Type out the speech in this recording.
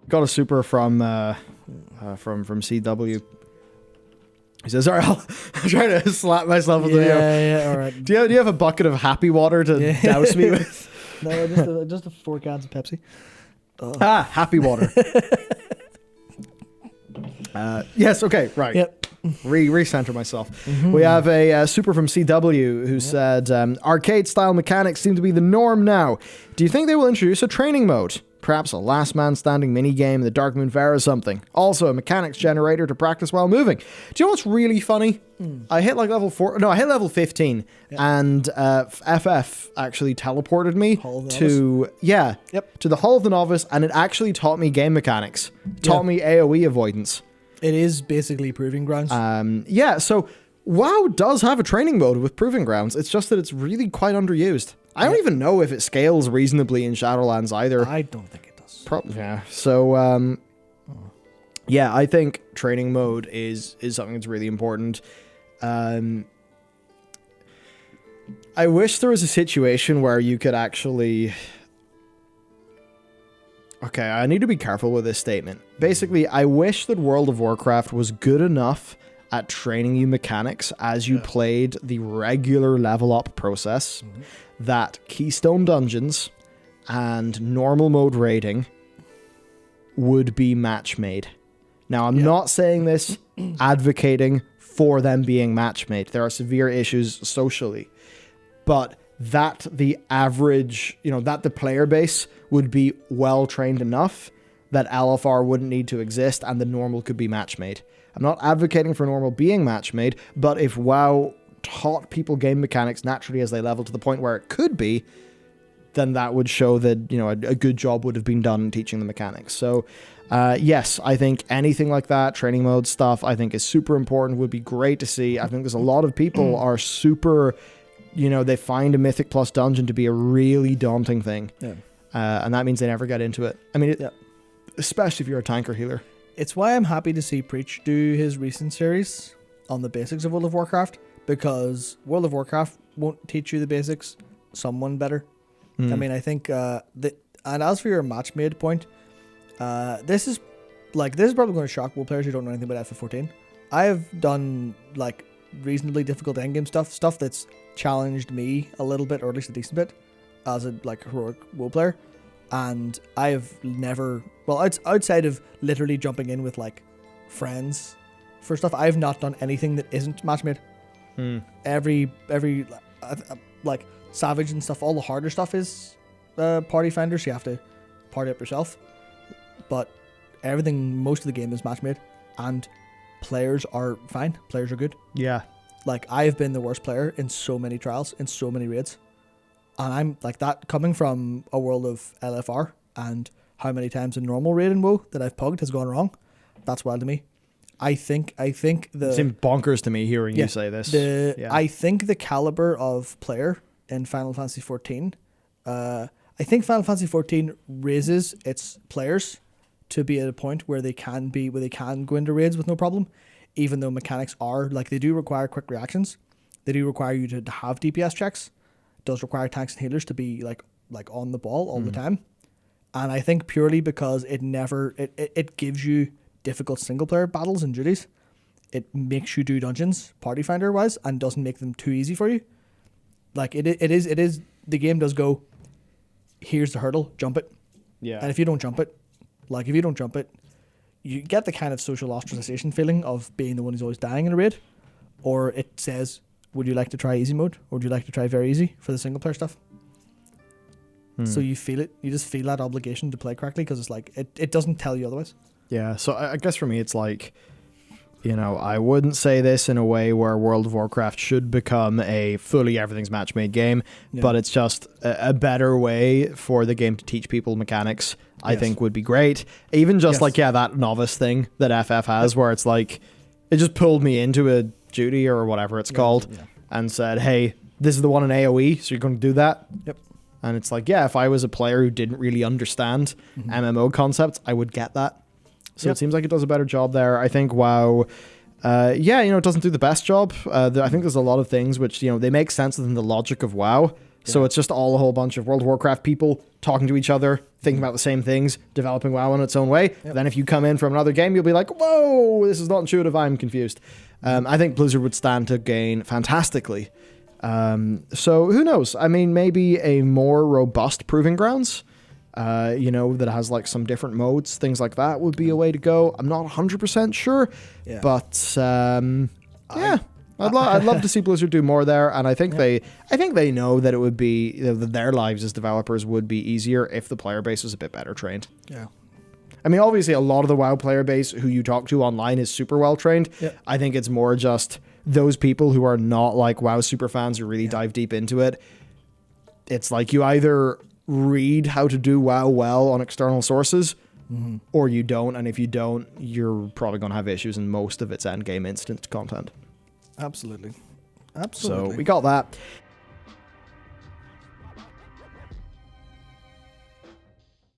got a super from CW. He says, "All right, I'm trying to slap myself with the video. Yeah, all right. Do you have a bucket of happy water to douse me with?" No, just 4 cans of Pepsi. Happy water. Yes, okay, right. Yep. Recenter myself. We have a super from CW who said, arcade-style mechanics seem to be the norm now. Do you think they will introduce a training mode? Perhaps a last man standing minigame in the Dark Moon Fair or something. Also, a mechanics generator to practice while moving. Do you know what's really funny? I hit like level 15, and FF actually teleported me to the Hall of the Novice, and it actually taught me game mechanics. Taught me AoE avoidance. It is basically Proving Grounds. So WoW does have a training mode with Proving Grounds. It's just that it's really quite underused. I don't even know if it scales reasonably in Shadowlands either. I don't think it does. So, I think training mode is something that's really important. I wish there was a situation where you could actually... Okay, I need to be careful with this statement. Basically, I wish that World of Warcraft was good enough at training you mechanics as you played the regular level up process that Keystone Dungeons and normal mode raiding would be match made. Now, I'm not saying this advocating for them being match made. There are severe issues socially, but that the average, that the player base would be well trained enough that LFR wouldn't need to exist and the normal could be match made. I'm not advocating for normal being match made, but if WoW taught people game mechanics naturally as they level to the point where it could be, then that would show that, a good job would have been done in teaching the mechanics. So, yes, I think anything like that, training mode stuff, I think is super important, would be great to see. I think there's a lot of people are super, they find a Mythic Plus dungeon to be a really daunting thing. Yeah. And that means they never get into it. I mean, especially if you're a tank or healer. It's why I'm happy to see Preach do his recent series on the basics of World of Warcraft, because World of Warcraft won't teach you the basics. Someone better. I mean, I think and as for your match made point, this is probably going to shock WoW players who don't know anything about FF14. I have done reasonably difficult endgame stuff that's challenged me a little bit, or at least a decent bit, as a heroic WoW player, and I have never, outside of literally jumping in with friends for stuff, I've not done anything that isn't match made. Every Savage and stuff, all the harder stuff is party finder, so you have to party up yourself. But most of the game is match made, and players are fine. Players are good. Yeah. I have been the worst player in so many trials, in so many raids. And I'm that coming from a world of LFR and how many times a normal raid in WoW that I've pugged has gone wrong. That's wild to me. I think it seems bonkers to me hearing you say this. I think the caliber of player in Final Fantasy XIV, I think Final Fantasy XIV raises its players to be at a point where they can go into raids with no problem, even though mechanics are they do require quick reactions. They do require you to have DPS checks. It does require tanks and healers to be on the ball all the time. And I think purely because it gives you difficult single player battles and duties, it makes you do dungeons party finder wise and doesn't make them too easy for you. The game does go, here's the hurdle, jump it. Yeah. And if you don't jump it, you get the kind of social ostracization feeling of being the one who's always dying in a raid. Or it says, would you like to try easy mode? Or would you like to try very easy for the single player stuff? So you feel it. You just feel that obligation to play correctly because it's it doesn't tell you otherwise. Yeah, so I guess for me it's I wouldn't say this in a way where World of Warcraft should become a fully everything's match-made game, but it's just a better way for the game to teach people mechanics, I think would be great. Even just that novice thing that FF has where it's it just pulled me into a duty or whatever it's called and said, hey, this is the one in AoE, so you're going to do that? Yep. And it's if I was a player who didn't really understand MMO concepts, I would get that. So it seems like it does a better job there. I think WoW, it doesn't do the best job. I think there's a lot of things which, they make sense within the logic of WoW. So it's just all a whole bunch of World of Warcraft people talking to each other, thinking about the same things, developing WoW in its own way. Yep. Then if you come in from another game, you'll be like, whoa, this is not intuitive, I'm confused. I think Blizzard would stand to gain fantastically. So who knows? I mean, maybe a more robust Proving Grounds, that has like some different modes, things like that would be a way to go. I'm not 100% sure, but I'd love to see Blizzard do more there, and I think they know that it would be that their lives as developers would be easier if the player base was a bit better trained. Yeah. I mean, obviously, a lot of the WoW player base who you talk to online is super well trained. Yep. I think it's more just those people who are not like WoW super fans who really dive deep into it. It's like you either read how to do WoW well on external sources, or you don't. And if you don't, you're probably going to have issues in most of its endgame instant content. Absolutely. So we got that.